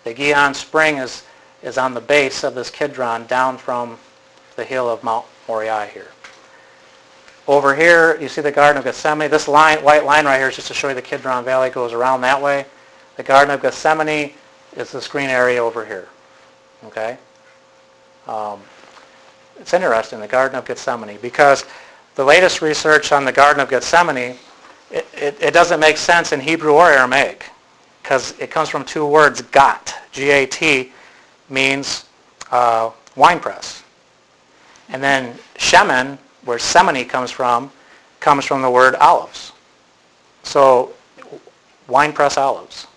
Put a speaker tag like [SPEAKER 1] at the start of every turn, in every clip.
[SPEAKER 1] The Gihon Spring is on the base of this Kidron down from the hill of Mount Moriah here. Over here, you see the Garden of Gethsemane. This white line right here is just to show you the Kidron Valley goes around that way. The Garden of Gethsemane is this green area over here. Okay? It's interesting, the Garden of Gethsemane, because the latest research on the Garden of Gethsemane, it doesn't make sense in Hebrew or Aramaic, because it comes from two words, gat. G-A-T means winepress. And then shemen, where semene comes from the word olives. So, winepress olives.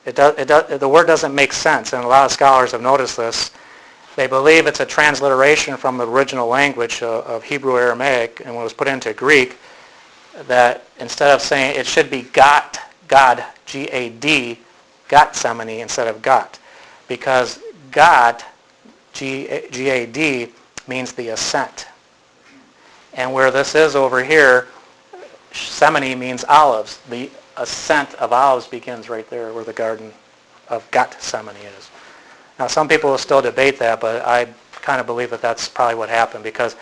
[SPEAKER 1] The word doesn't make sense, and a lot of scholars have noticed this. They believe it's a transliteration from the original language of Hebrew Aramaic, and when it was put into Greek, that instead of saying it should be God, G-A-D, Gethsemane instead of got, because God, G-A-D, means the ascent. And where this is over here, semene means olives. The ascent of olives begins right there where the Garden of Gethsemane is. Now, some people will still debate that, but I kind of believe that that's probably what happened, because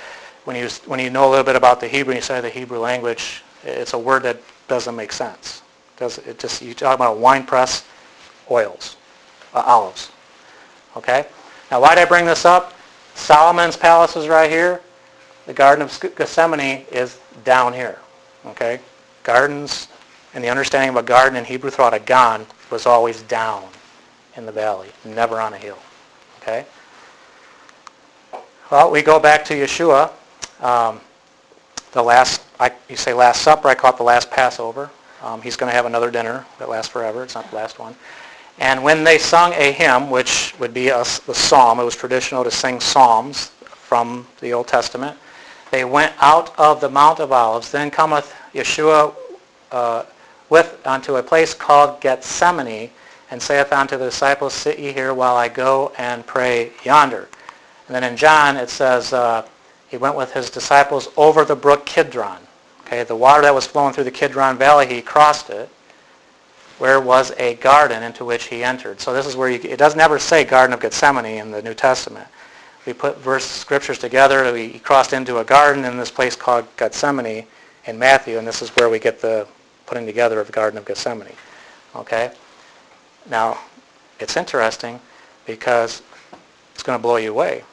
[SPEAKER 1] when you know a little bit about the Hebrew and you study the Hebrew language, it's a word that doesn't make sense. You talk about wine press oils, olives. Okay? Now, why did I bring this up? Solomon's palace is right here. The Garden of Gethsemane is down here. Okay? Gardens, and the understanding of a garden in Hebrew thought, a gan, was always down in the valley, never on a hill. Okay? Well, we go back to Yeshua. You say Last Supper, I call it the last Passover. He's going to have another dinner that lasts forever. It's not the last one. And when they sung a hymn, which would be the psalm, it was traditional to sing psalms from the Old Testament, they went out of the Mount of Olives. Then cometh Yeshua unto a place called Gethsemane, and saith unto the disciples, sit ye here while I go and pray yonder. And then in John it says he went with his disciples over the brook Kidron. Okay, the water that was flowing through the Kidron Valley, he crossed it, where was a garden into which he entered. So this is where it doesn't ever say Garden of Gethsemane in the New Testament. We put scriptures together. He crossed into a garden in this place called Gethsemane in Matthew, and this is where we get the putting together of the Garden of Gethsemane. Okay? Now, it's interesting because it's going to blow you away.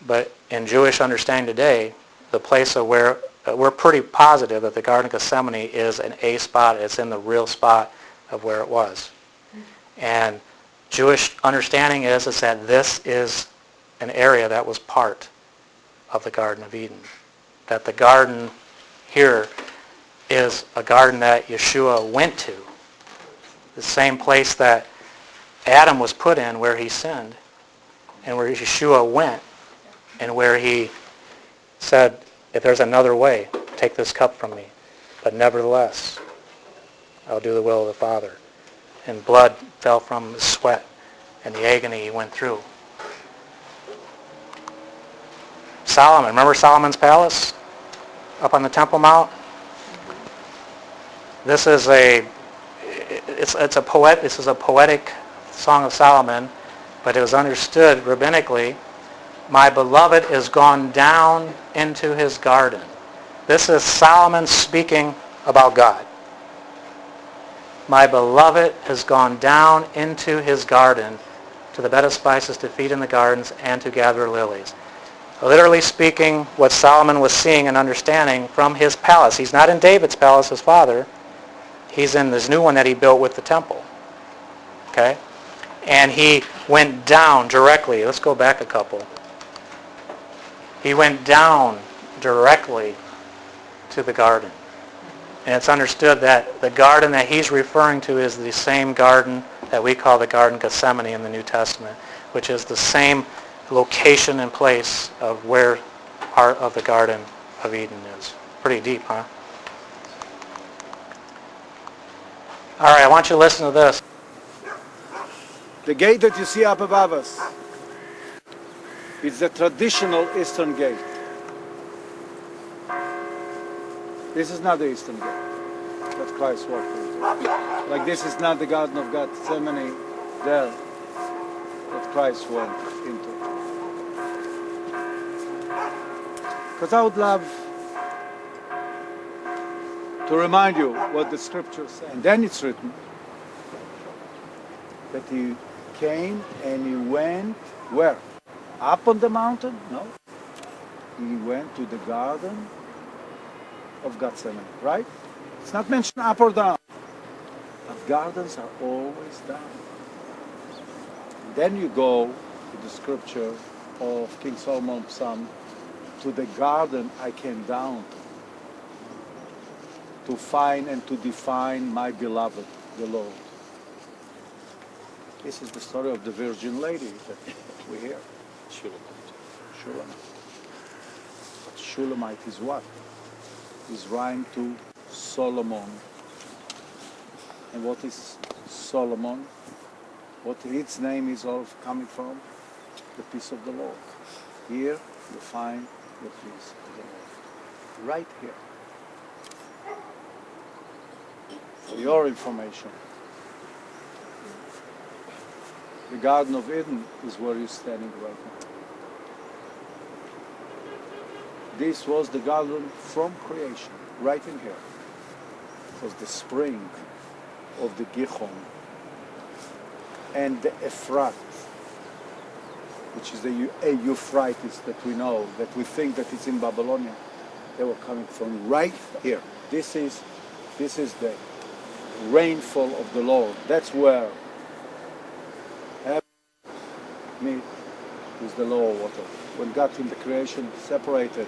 [SPEAKER 1] But in Jewish understanding today, the place of where we're pretty positive that the Garden of Gethsemane is an A spot. It's in the real spot of where it was. And Jewish understanding is that this is an area that was part of the Garden of Eden. That the garden here is a garden that Yeshua went to. The same place that Adam was put in where he sinned, and where Yeshua went, and where he said, if there's another way, take this cup from me. But nevertheless, I'll do the will of the Father. And blood fell from his sweat, and the agony he went through. Solomon, remember Solomon's palace up on the Temple Mount? This is a poetic Song of Solomon, but it was understood rabbinically. My beloved is gone down into his garden. This is Solomon speaking about God. My beloved has gone down into his garden, to the bed of spices, to feed in the gardens, and to gather lilies. Literally speaking, what Solomon was seeing and understanding from his palace. He's not in David's palace, his father. He's in this new one that he built with the temple. Okay? And he went down directly. Let's go back a couple. He went down directly to the garden. And it's understood that the garden that he's referring to is the same garden that we call the Garden of Gethsemane in the New Testament, which is the same location and place of where part of the Garden of Eden is. Pretty deep, huh? All right, I want you to listen to this.
[SPEAKER 2] The gate that you see up above us is the traditional Eastern gate. This is not the Eastern gate that Christ walked into. Like this is not the Garden of Gethsemane there that Christ went into. Because I would love to remind you what the scriptures say. And then it's written that he came and he went where? Up on the mountain? No. He went to the garden of Gethsemane, right? It's not mentioned up or down. But gardens are always down. And then you go to the scripture of King Solomon Psalm, to the garden I came down to find and to define my beloved, the Lord. This is the story of the Virgin Lady that we hear. Shulamite. But Shulamite is what? Is rhymed to Solomon. And what is Solomon? What its name is all coming from? The peace of the Lord. Here you find the peace of the Lord. Right here. For your information, the Garden of Eden is where you're standing right now. This was the garden from creation, right in here. It was the spring of the Gihon and the Ephrat, which is the Euphrates that we know, that we think that it's in Babylonia. They were coming from right here. This is the rainfall of the Lord. That's where heaven meet with the lower water. When God in the creation separated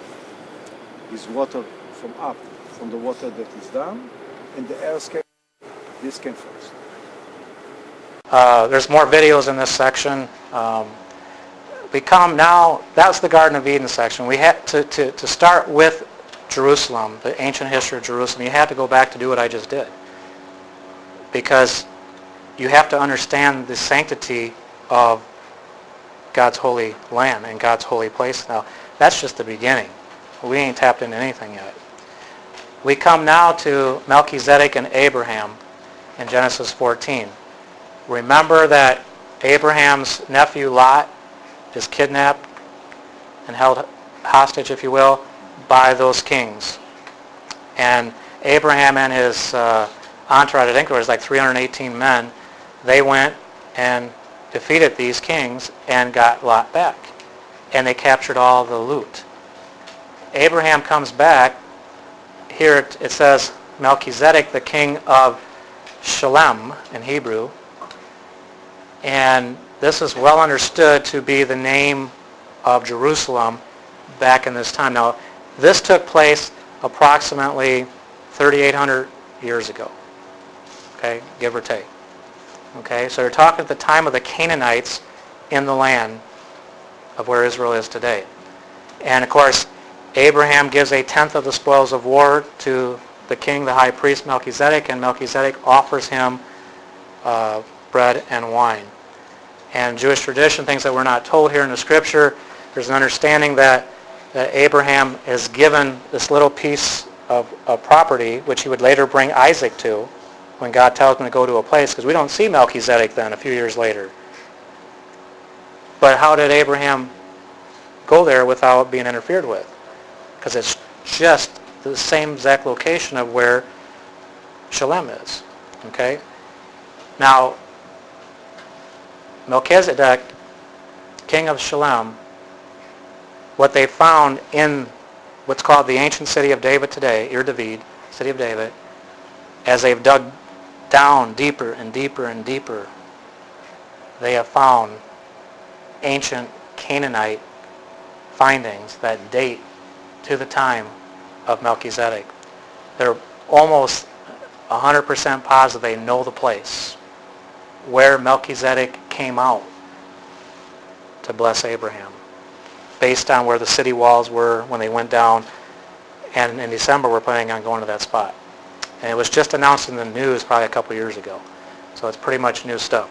[SPEAKER 2] his water from the water that is down, and the air came, this came first.
[SPEAKER 1] There's more videos in this section. We come now, that's the Garden of Eden section. We had to start with Jerusalem, the ancient history of Jerusalem. You had to go back to do what I just did. Because you have to understand the sanctity of God's holy land and God's holy place. Now, that's just the beginning. We ain't tapped into anything yet. We come now to Melchizedek and Abraham in Genesis 14. Remember that Abraham's nephew Lot is kidnapped and held hostage, if you will, by those kings. And Abraham and his entourage, I think there was like 318 men, they went and defeated these kings and got Lot back. And they captured all the loot. Abraham comes back. Here it says Melchizedek, the king of Salem in Hebrew. And this is well understood to be the name of Jerusalem back in this time. Now, this took place approximately 3,800 years ago. Okay, give or take. Okay, so you're talking at the time of the Canaanites in the land of where Israel is today. And of course, Abraham gives a tenth of the spoils of war to the king, the high priest Melchizedek, and Melchizedek offers him bread and wine. And Jewish tradition, things that we're not told here in the scripture, there's an understanding that Abraham is given this little piece of property, which he would later bring Isaac to, when God tells him to go to a place, because we don't see Melchizedek then a few years later. But how did Abraham go there without being interfered with? Because it's just the same exact location of where Salem is. Okay? Now, Melchizedek, king of Salem, what they found in what's called the ancient city of David today, Ir David, city of David, as they've dug down deeper and deeper and deeper, they have found ancient Canaanite findings that date to the time of Melchizedek. They're almost 100% positive they know the place where Melchizedek came out to bless Abraham, based on where the city walls were when they went down, and in December we're planning on going to that spot. And it was just announced in the news probably a couple years ago. So it's pretty much new stuff.